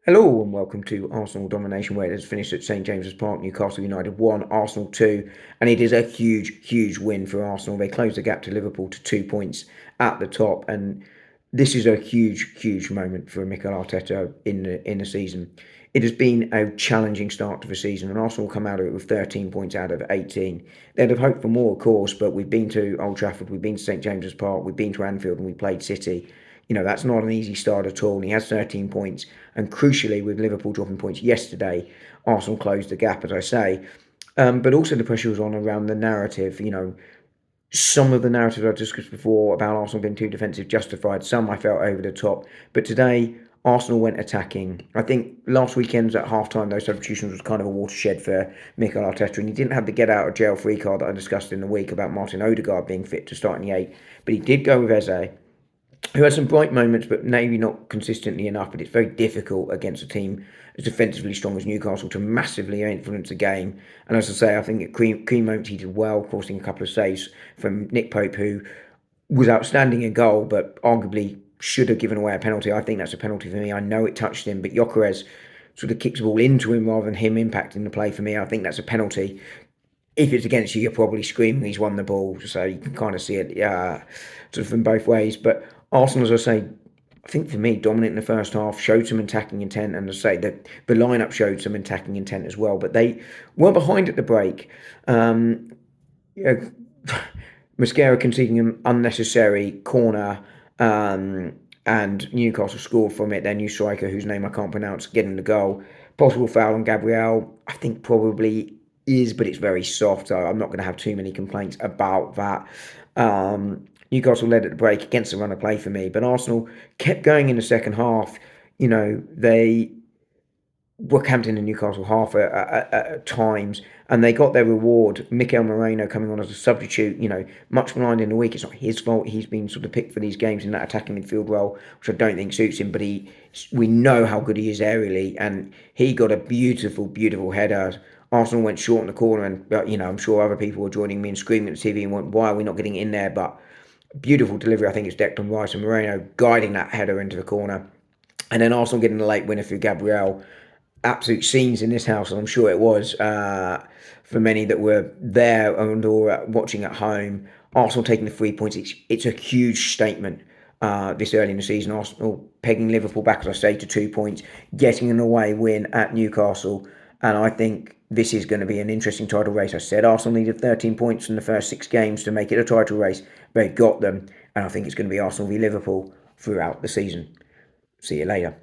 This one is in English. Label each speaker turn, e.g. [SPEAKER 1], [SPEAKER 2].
[SPEAKER 1] Hello and welcome to Arsenal Domination, where it has finished at St James's Park. Newcastle United 1, Arsenal 2, and it is a huge win for Arsenal. They closed the gap to Liverpool to 2 points at the top, and this is a huge moment for Mikel Arteta in the season. It has been a challenging start to the season, and Arsenal come out of it with 13 points out of 18. They'd have hoped for more, of course, but we've been to Old Trafford, we've been to St James's Park, we've been to Anfield, and we played City. That's not an easy start at all. And he has 13 points. And crucially, with Liverpool dropping points yesterday, Arsenal closed the gap, as I say. But also the pressure was on around the narrative. Some of the narratives I discussed before about Arsenal being too defensive justified. Some I felt over the top. But today, Arsenal went attacking. I think last weekend's at half-time, those substitutions was kind of a watershed for Mikel Arteta. And he didn't have the get-out-of-jail-free card that I discussed in the week about Martin Odegaard being fit to start in the 8. But he did go with Eze, who has some bright moments, but maybe not consistently enough. But it's very difficult against a team as defensively strong as Newcastle to massively influence the game. And as I say, I think at key moments he did well, causing a couple of saves from Nick Pope, who was outstanding in goal, but arguably should have given away a penalty. I think that's a penalty for me. I know it touched him, but Gyökeres sort of kicks the ball into him rather than him impacting the play for me. I think that's a penalty. If it's against you, you're probably screaming he's won the ball. So you can kind of see it sort of from both ways. But Arsenal, as I say, I think for me, dominant in the first half, showed some attacking intent. And as I say, the lineup showed some attacking intent as well. But they were behind at the break. You know, Mascara conceding an unnecessary corner, and Newcastle scored from it. Their new striker, whose name I can't pronounce, getting the goal. Possible foul on Gabriel, I think probably is, but it's very soft. So I'm not going to have too many complaints about that. Newcastle led at the break against the run of play for me, but Arsenal kept going in the second half. They were camped in the Newcastle half at times, and they got their reward. Mikel Moreno coming on as a substitute, much maligned in the week. It's not his fault. He's been sort of picked for these games in that attacking midfield role, which I don't think suits him. But we know how good he is aerially, and he got a beautiful header. Arsenal went short in the corner, and I'm sure other people were joining me and screaming at the TV and went, "Why are we not getting in there?" But beautiful delivery. I think it's Declan Rice and Moreno guiding that header into the corner, and then Arsenal getting the late winner through Gabriel. Absolute scenes in this house, and I'm sure it was for many that were there and or watching at home. Arsenal taking the 3 points. It's a huge statement this early in the season. Arsenal pegging Liverpool back, as I say, to 2 points, getting an away win at Newcastle, and I think this is going to be an interesting title race. I said Arsenal needed 13 points from the first 6 games to make it a title race. They got them, and I think it's going to be Arsenal v Liverpool throughout the season. See you later.